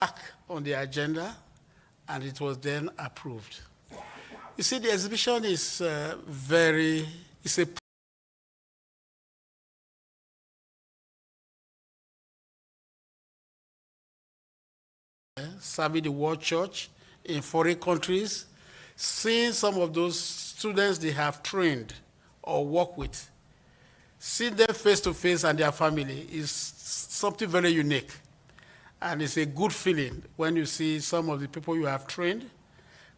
back on the agenda, and it was then approved. You see, the exhibition is it's a serving the world church in foreign countries, seeing some of those students they have trained or worked with, seeing them face to face and their family is something very unique. And it's a good feeling when you see some of the people you have trained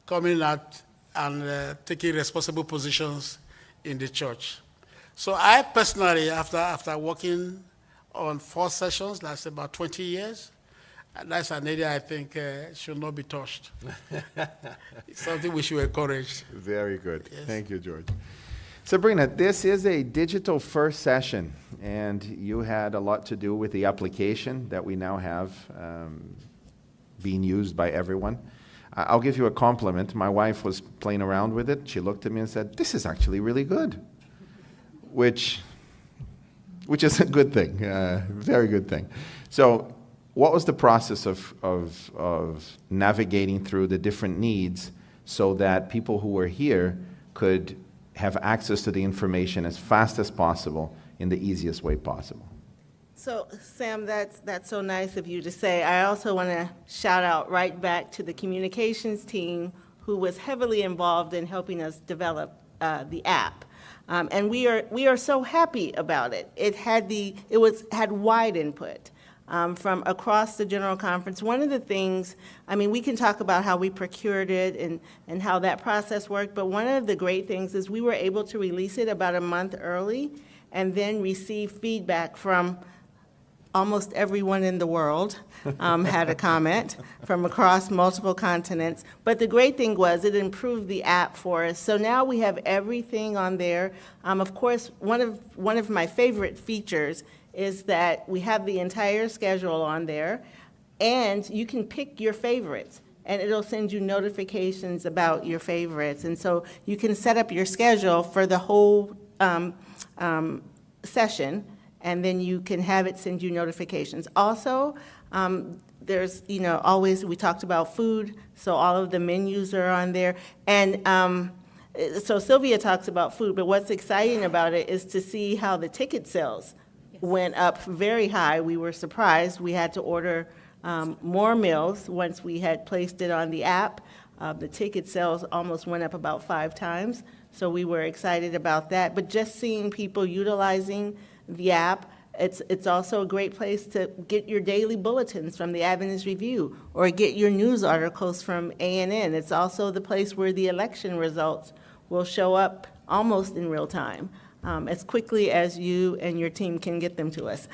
coming out and taking responsible positions in the church. So I personally, after working on 4 sessions, that's about 20 years, that's an area I think should not be touched. It's something we should encourage. Very good. Yes. Thank you, George. Sabrina, this is a digital first session, and you had a lot to do with the application that we now have being used by everyone. I'll give you a compliment. My wife was playing around with it. She looked at me and said, "This is actually really good," which is a good thing, very good thing. So what was the process of navigating through the different needs so that people who were here could have access to the information as fast as possible in the easiest way possible? So, Sam, that's so nice of you to say. I also want to shout out right back to the communications team who was heavily involved in helping us develop the app. And we are so happy about it. It had wide input. From across the General Conference. One of the things, I mean, we can talk about how we procured it and how that process worked, but one of the great things is we were able to release it about a month early and then receive feedback from almost everyone in the world had a comment from across multiple continents. But the great thing was it improved the app for us. So now we have everything on there. Of course, one of my favorite features is that we have the entire schedule on there, and you can pick your favorites, and it'll send you notifications about your favorites. And so you can set up your schedule for the whole session, and then you can have it send you notifications. Also, there's, always, we talked about food, so all of the menus are on there. And so Sylvia talks about food, but what's exciting about it is to see how the ticket sales went up very high. We were surprised. We had to order more meals once we had placed it on the app. The ticket sales almost went up about 5 times, so we were excited about that. But just seeing people utilizing the app, it's also a great place to get your daily bulletins from the Adventist Review or get your news articles from ANN. It's also the place where the election results will show up almost in real time. As quickly as you and your team can get them to us.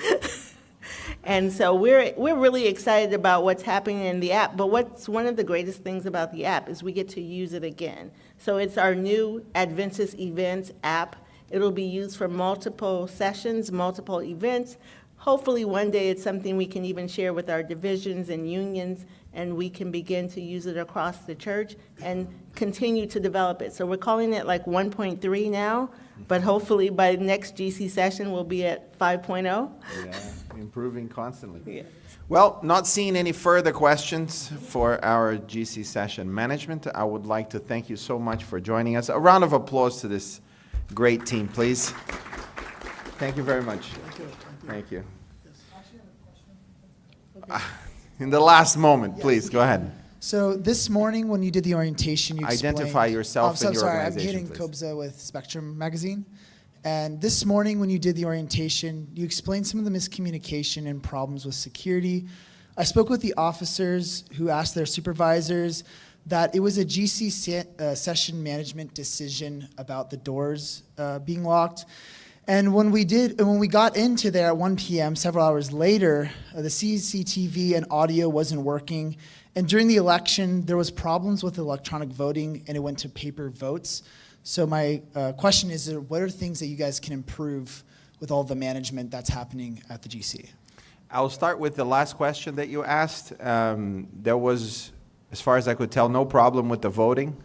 And so we're really excited about what's happening in the app, but what's one of the greatest things about the app is we get to use it again. So it's our new Adventist Events app. It'll be used for multiple sessions, multiple events. Hopefully one day it's something we can even share with our divisions and unions, and we can begin to use it across the church and continue to develop it. So we're calling it like 1.3 now, but hopefully by next GC session we'll be at 5.0. Yeah, improving constantly. Yeah. Well, not seeing any further questions for our GC session management, I would like to thank you so much for joining us. A round of applause to this great team, please. Thank you very much. Thank you. In the last moment, please, go ahead. So this morning when you did the orientation, you explained... Identify yourself and your organization, I'm Hayden please. Kobza with Spectrum Magazine. And this morning when you did the orientation, you explained some of the miscommunication and problems with security. I spoke with the officers who asked their supervisors that it was a GC session management decision about the doors being locked. And when we got into there at 1 p.m., several hours later, the CCTV and audio wasn't working. And during the election, there was problems with electronic voting, and it went to paper votes. So my question is, what are things that you guys can improve with all the management that's happening at the GC? I'll start with the last question that you asked. There was, as far as I could tell, no problem with the voting.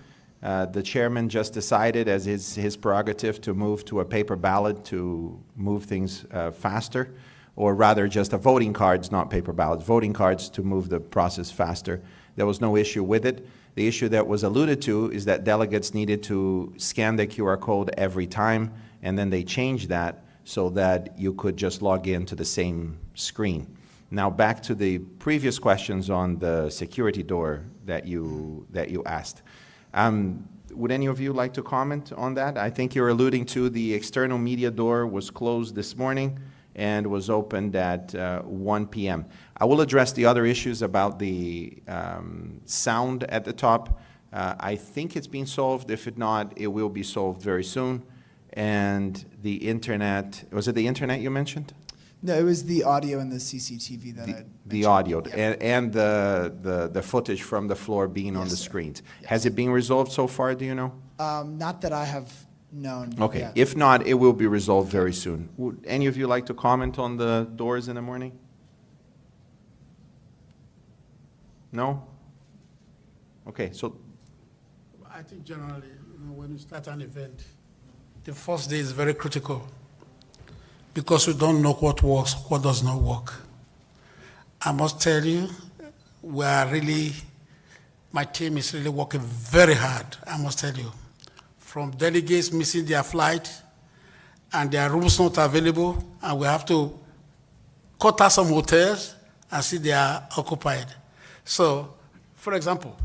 The chairman just decided, as his prerogative, to move to a paper ballot to move things faster. or rather just a voting cards, not paper ballots, voting cards to move the process faster. There was no issue with it. The issue that was alluded to is that delegates needed to scan the QR code every time, and then they changed that so that you could just log in to the same screen. Now back to the previous questions on the security door that you asked. Would any of you like to comment on that? I think you're alluding to the external media door was closed this morning and was opened at 1 p.m. I will address the other issues about the sound at the top. I think it's been solved. If it not, it will be solved very soon. And the internet, was it the internet you mentioned? No, it was the audio and the CCTV that I mentioned. The audio Yeah. and the footage from the floor being on Yes, the sir. screens. Yes. Has it been resolved so far, do you know? Not that I have known. Okay, yet. if not, it will be resolved very soon. Would any of you like to comment on the doors in the morning? No? Okay, so, I think generally, when you start an event, the first day is very critical because we don't know what works, what does not work. I must tell you, my team is really working very hard, I must tell you. From delegates missing their flight and their rooms not available, and we have to cut out some hotels and see they are occupied. So, for example,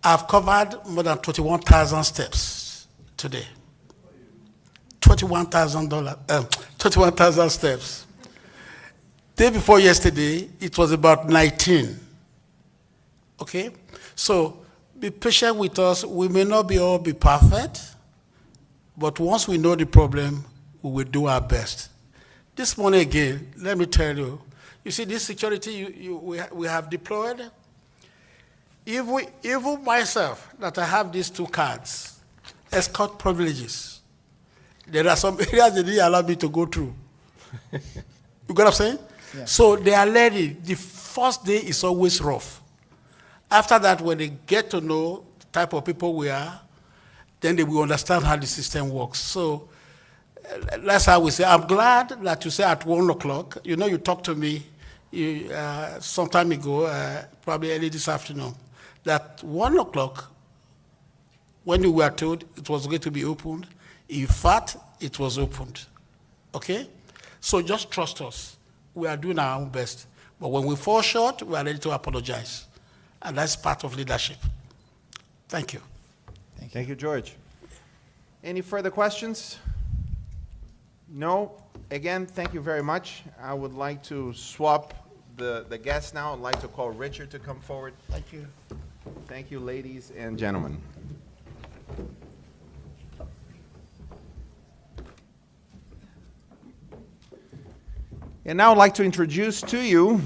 I've covered more than 21,000 steps today. 21,000 steps. Day before yesterday, it was about 19. Okay? So be patient with us. We may not all be perfect, but once we know the problem, we will do our best. This morning again, let me tell you, you see this security we have deployed? Even myself, that I have these 2 cards, escort privileges, there are some areas they didn't allow me to go through. You get what I'm saying? Yeah. So they are ready. The first day is always rough. After that, when they get to know the type of people we are, then they will understand how the system works. So that's how we say. I'm glad that you say at 1 o'clock. You know, you talked to me some time ago, probably early this afternoon, that 1 o'clock, when we were told it was going to be opened, in fact, it was opened. Okay? So just trust us. We are doing our own best. But when we fall short, we are ready to apologize. And that's part of leadership. Thank you. thank you, George. Any further questions? No? Again, thank you very much. I would like to swap the guests now. I'd like to call Richard to come forward. Thank you. Thank you, ladies and gentlemen. And now I'd like to introduce to you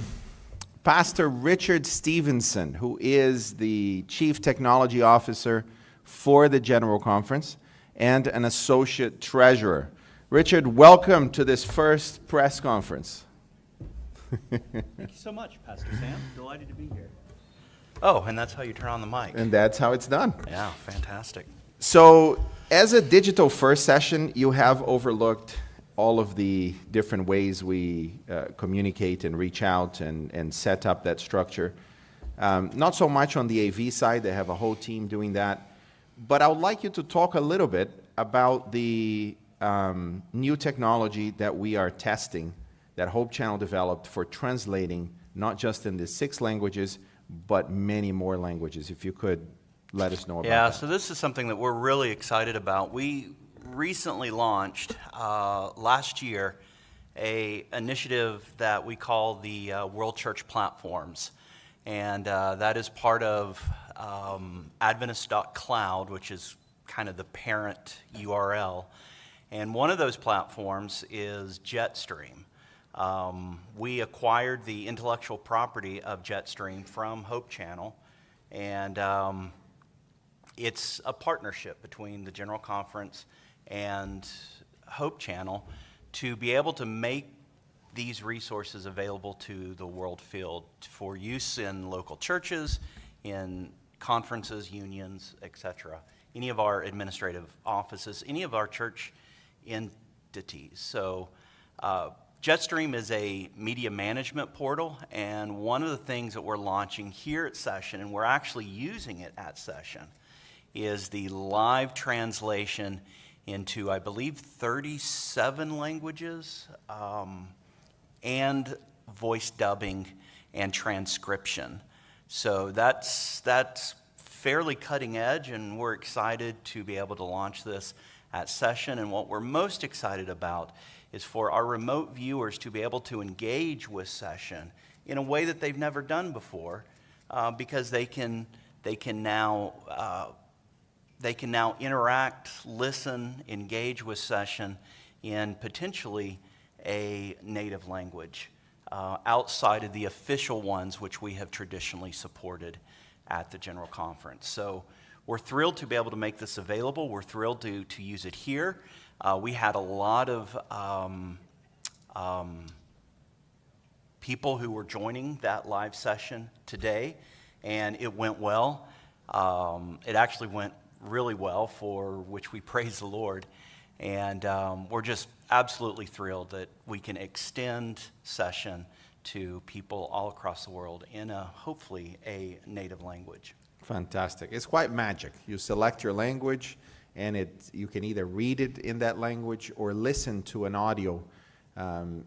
Pastor Richard Stevenson, who is the Chief Technology Officer for the General Conference and an Associate Treasurer. Richard, welcome to this first press conference. Thank you so much, Pastor Sam. Delighted to be here. Oh, and that's how you turn on the mic. And that's how it's done. Yeah, fantastic. So, as a digital first session, you have overlooked all of the different ways we communicate and reach out and set up that structure. Not so much on the AV side, they have a whole team doing that. But I would like you to talk a little bit about the new technology that we are testing, that Hope Channel developed for translating, not just in the 6 languages, but many more languages. If you could let us know about that. Yeah, so this is something that we're really excited about. We recently launched last year a initiative that we call the World Church Platforms, and that is part of Adventist.cloud, which is kind of the parent URL. And one of those platforms is Jetstream. We acquired the intellectual property of Jetstream from Hope Channel, and it's a partnership between the General Conference and Hope Channel to be able to make these resources available to the world field for use in local churches, in conferences, unions, etc. Any of our administrative offices, any of our church entities. So Jetstream is a media management portal, and one of the things that we're launching here at Session, and we're actually using it at Session, is the live translation into, I believe, 37 languages, and voice dubbing and transcription. So that's fairly cutting edge, and we're excited to be able to launch this at Session. And what we're most excited about is for our remote viewers to be able to engage with Session in a way that they've never done before, because they can now interact, listen, engage with Session in potentially a native language outside of the official ones which we have traditionally supported at the General Conference. So we're thrilled to be able to make this available. We're thrilled to use it here. We had a lot of people who were joining that live session today, and it went well. It actually went really well, for which we praise the Lord. And we're just absolutely thrilled that we can extend Session to people all across the world in hopefully a native language. Fantastic. It's quite magic. You select your language, and you can either read it in that language or listen to an audio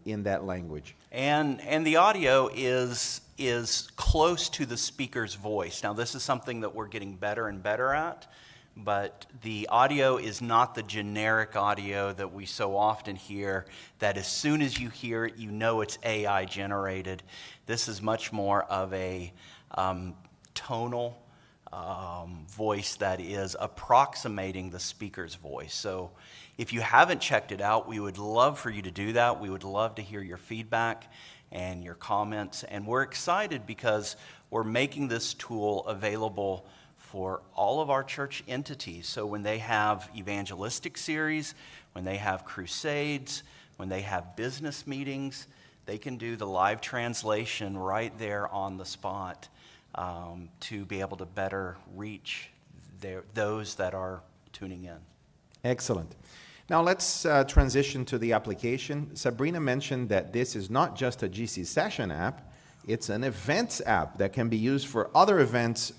in that language. And the audio is close to the speaker's voice. Now, this is something that we're getting better and better at, but the audio is not the generic audio that we so often hear, that as soon as you hear it, you know it's AI generated. This is much more of a tonal voice that is approximating the speaker's voice. So if you haven't checked it out, we would love for you to do that. We would love to hear your feedback and your comments. And we're excited because we're making this tool available for all of our church entities. So when they have evangelistic series, when they have crusades, when they have business meetings, they can do the live translation right there on the spot to be able to better reach those that are tuning in. Excellent. Now let's transition to the application. Sabrina mentioned that this is not just a GC Session app, it's an events app that can be used for other events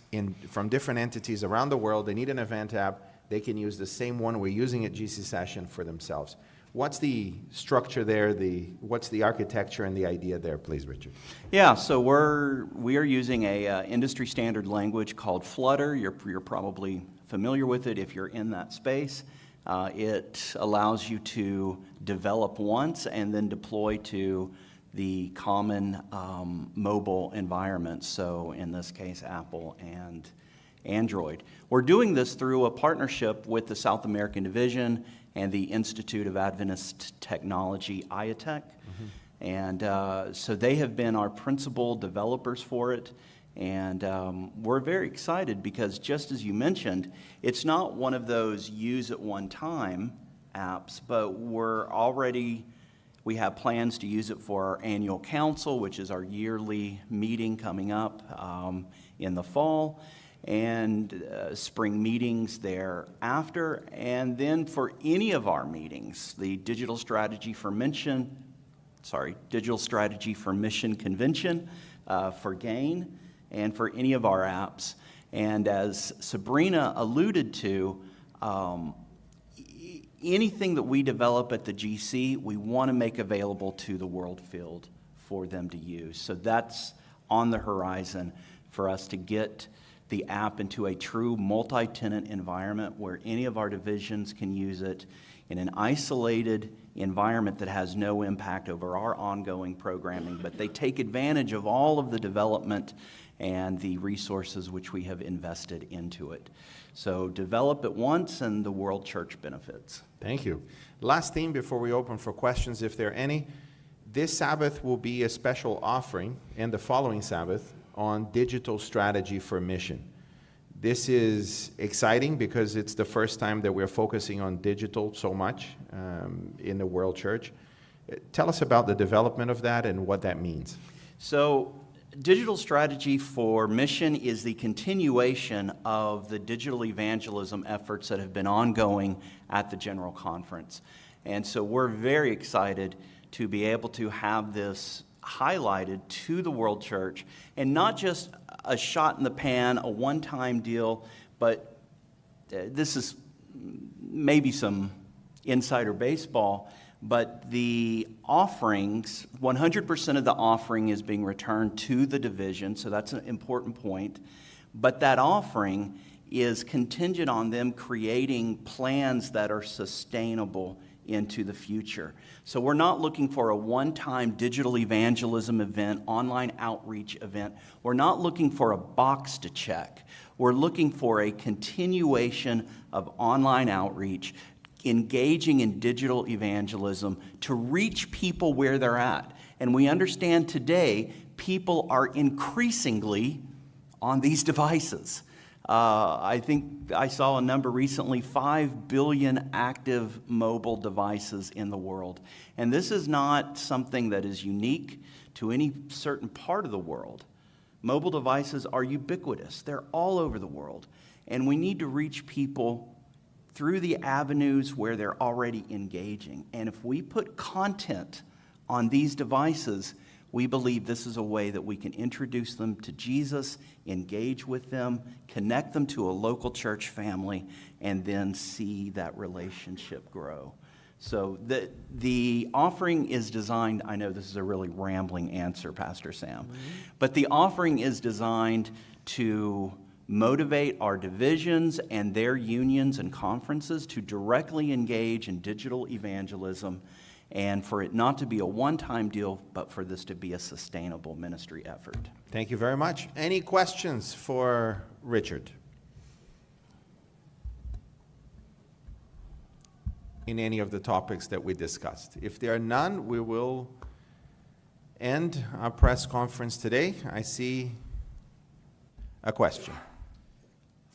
from different entities around the world. They need an event app. They can use the same one we're using at GC Session for themselves. What's the structure there? What's the architecture and the idea there, please, Richard? Yeah, so we are using a industry standard language called Flutter. You're probably familiar with it if you're in that space. It allows you to develop once and then deploy to the common mobile environments, so in this case, Apple and Android. We're doing this through a partnership with the South American Division and the Institute of Advanced Technology, IATech. And so they have been our principal developers for it. And we're very excited because, just as you mentioned, it's not one of those use at one time apps, but we have plans to use it for our annual council, which is our yearly meeting coming up in the fall, and spring meetings thereafter. And then for any of our meetings, the Digital Strategy for Mission Convention for GAIN, and for any of our apps. And as Sabrina alluded to, anything that we develop at the GC, we want to make available to the world field for them to use. So that's on the horizon for us to get the app into a true multi-tenant environment where any of our divisions can use it in an isolated environment that has no impact over our ongoing programming, but they take advantage of all of the development and the resources which we have invested into it. So develop it once and the world church benefits. Thank you. Last theme before we open for questions, if there are any. This Sabbath will be a special offering, and the following Sabbath, on digital strategy for mission. This is exciting because it's the first time that we're focusing on digital so much in the world church. Tell us about the development of that and what that means. So digital strategy for mission is the continuation of the digital evangelism efforts that have been ongoing at the General Conference. And so we're very excited to be able to have this highlighted to the world church, and not just a shot in the pan, a one-time deal, but this is maybe some insider baseball, but the offerings, 100% of the offering is being returned to the division, so that's an important point. But that offering is contingent on them creating plans that are sustainable into the future. So we're not looking for a one-time digital evangelism event, online outreach event. We're not looking for a box to check. We're looking for a continuation of online outreach, engaging in digital evangelism to reach people where they're at. And we understand today people are increasingly on these devices. I think I saw a number recently, 5 billion active mobile devices in the world. And this is not something that is unique to any certain part of the world. Mobile devices are ubiquitous. They're all over the world. And we need to reach people through the avenues where they're already engaging. And if we put content on these devices, we believe this is a way that we can introduce them to Jesus, engage with them, connect them to a local church family, and then see that relationship grow. So the offering is designed, I know this is a really rambling answer, Pastor Sam, but the offering is designed to motivate our divisions and their unions and conferences to directly engage in digital evangelism, and for it not to be a one-time deal, but for this to be a sustainable ministry effort. Thank you very much. Any questions for Richard? In any of the topics that we discussed? If there are none, we will end our press conference today. I see a question.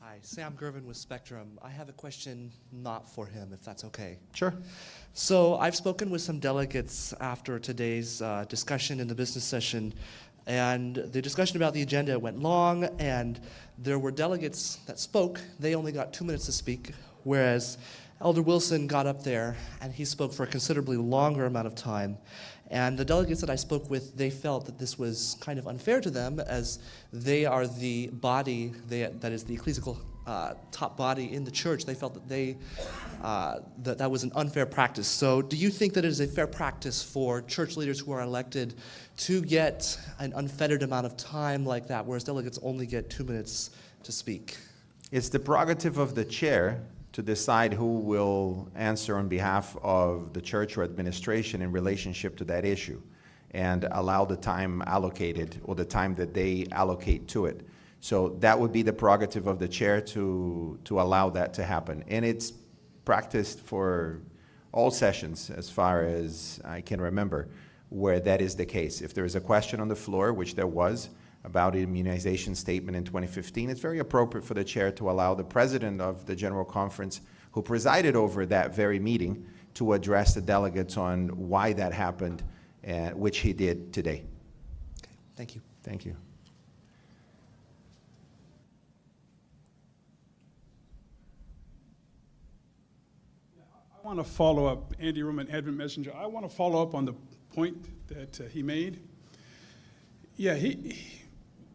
Hi, Sam Gervin with Spectrum. I have a question not for him, if that's okay. Sure. So I've spoken with some delegates after today's discussion in the business session, and the discussion about the agenda went long, and there were delegates that spoke. They only got 2 minutes to speak, whereas Elder Wilson got up there, and he spoke for a considerably longer amount of time. And the delegates that I spoke with, they felt that this was kind of unfair to them, as they are the body, that is the ecclesiastical top body in the church. They felt that that was an unfair practice. So do you think that it is a fair practice for church leaders who are elected to get an unfettered amount of time like that, whereas delegates only get 2 minutes to speak? It's the prerogative of the chair to decide who will answer on behalf of the church or administration in relationship to that issue, and allow the time allocated, or the time that they allocate to it. So that would be the prerogative of the chair to allow that to happen. And it's practiced for all sessions, as far as I can remember, where that is the case. If there is a question on the floor, which there was, about an immunization statement in 2015, it's very appropriate for the chair to allow the president of the General Conference, who presided over that very meeting, to address the delegates on why that happened, which he did today. Okay, thank you. Thank you. I want to follow up, Andy Roman, Edmund Messenger. I want to follow up on the point that he made. Yeah,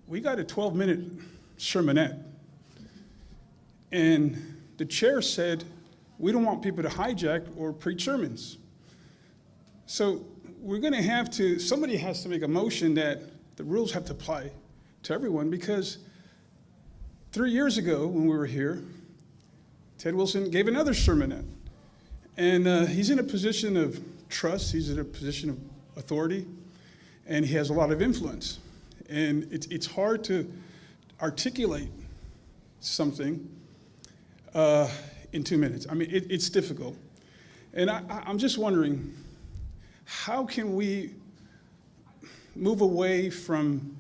we got a 12-minute sermonette, and the chair said, we don't want people to hijack or preach sermons. So we're going to have to, somebody has to make a motion that the rules have to apply to everyone, because 3 years ago when we were here, Ted Wilson gave another sermonette. And he's in a position of trust, he's in a position of authority, and he has a lot of influence. And it's hard to articulate something in 2 minutes. I mean, it's difficult. And I'm just wondering, how can we move away from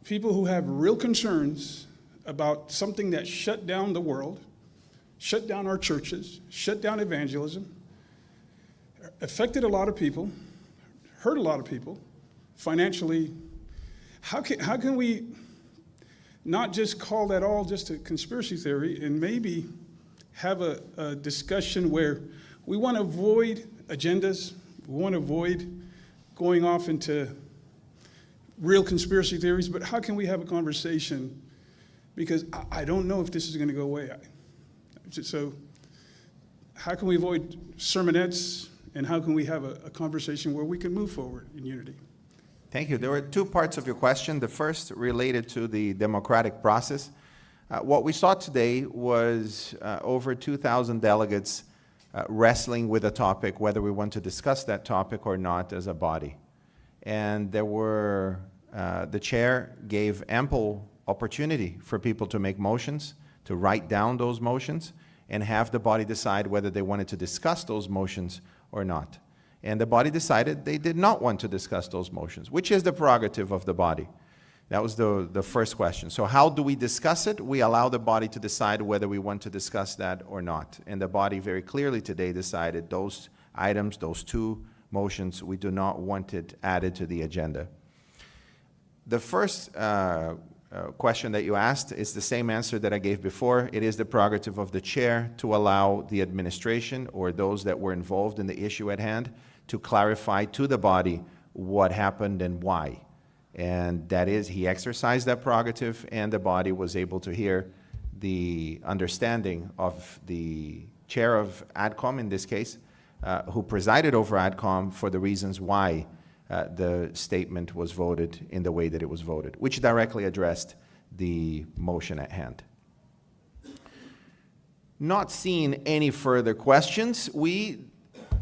people who have real concerns about something that shut down the world, shut down our churches, shut down evangelism, affected a lot of people, hurt a lot of people, financially? How can we not just call that all just a conspiracy theory, and maybe have a discussion where we want to avoid agendas, We want to avoid going off into real conspiracy theories, but how can we have a conversation? Because I don't know if this is going to go away. So how can we avoid sermonettes, and how can we have a conversation where we can move forward in unity? Thank you. There were two parts of your question. The first related to the democratic process. What we saw today was over 2,000 delegates wrestling with a topic, whether we want to discuss that topic or not as a body. And there were, the chair gave ample opportunity for people to make motions, to write down those motions, and have the body decide whether they wanted to discuss those motions or not. And the body decided they did not want to discuss those motions, which is the prerogative of the body. That was the first question. So how do we discuss it? We allow the body to decide whether we want to discuss that or not. And the body very clearly today decided those items, those two motions, we do not want it added to the agenda. The first question that you asked is the same answer that I gave before. It is the prerogative of the chair to allow the administration or those that were involved in the issue at hand to clarify to the body what happened and why. And that is, he exercised that prerogative, and the body was able to hear the understanding of the chair of ADCOM, in this case, who presided over ADCOM, for the reasons why the statement was voted in the way that it was voted, which directly addressed the motion at hand. Not seeing any further questions, we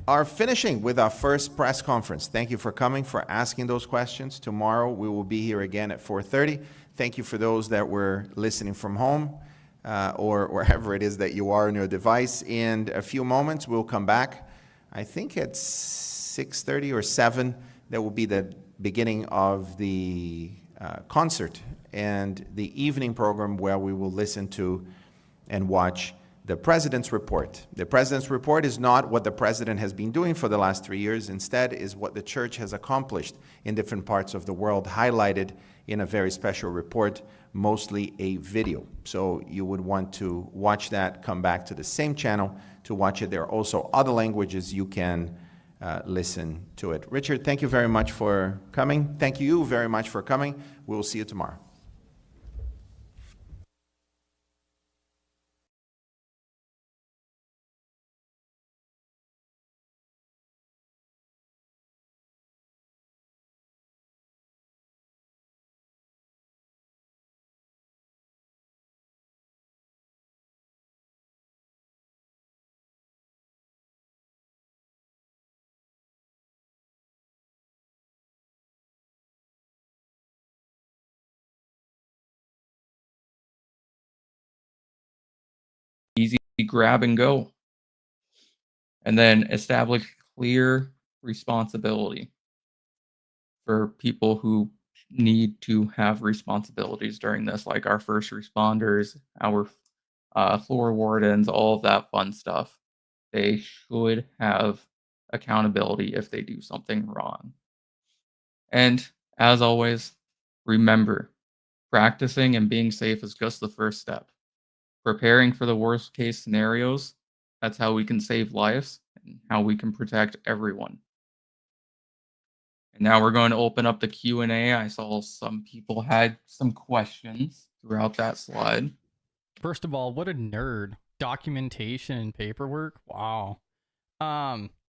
are finishing with our first press conference. Thank you for coming, for asking those questions. Tomorrow we will be here again at 4:30. Thank you for those that were listening from home or wherever it is that you are on your device. In a few moments we'll come back. I think at 6:30 or 7, that will be the beginning of the concert and the evening program where we will listen to and watch the President's report. The President's report is not what the President has been doing for the last 3 years. Instead, is what the Church has accomplished in different parts of the world, highlighted in a very special report, mostly a video. So you would want to watch that, come back to the same channel to watch it. There are also other languages you can listen to it. Richard, thank you very much for coming. Thank you very much for coming. We will see you tomorrow. Easy grab and go. And then establish clear responsibility for people who need to have responsibilities during this, like our first responders, our floor wardens, all of that fun stuff. They should have accountability if they do something wrong. And as always, remember, practicing and being safe is just the first step. Preparing for the worst case scenarios, that's how we can save lives and how we can protect everyone. And now we're going to open up the Q&A. I saw some people had some questions throughout that slide. First of all, what a nerd. Documentation and paperwork. Wow.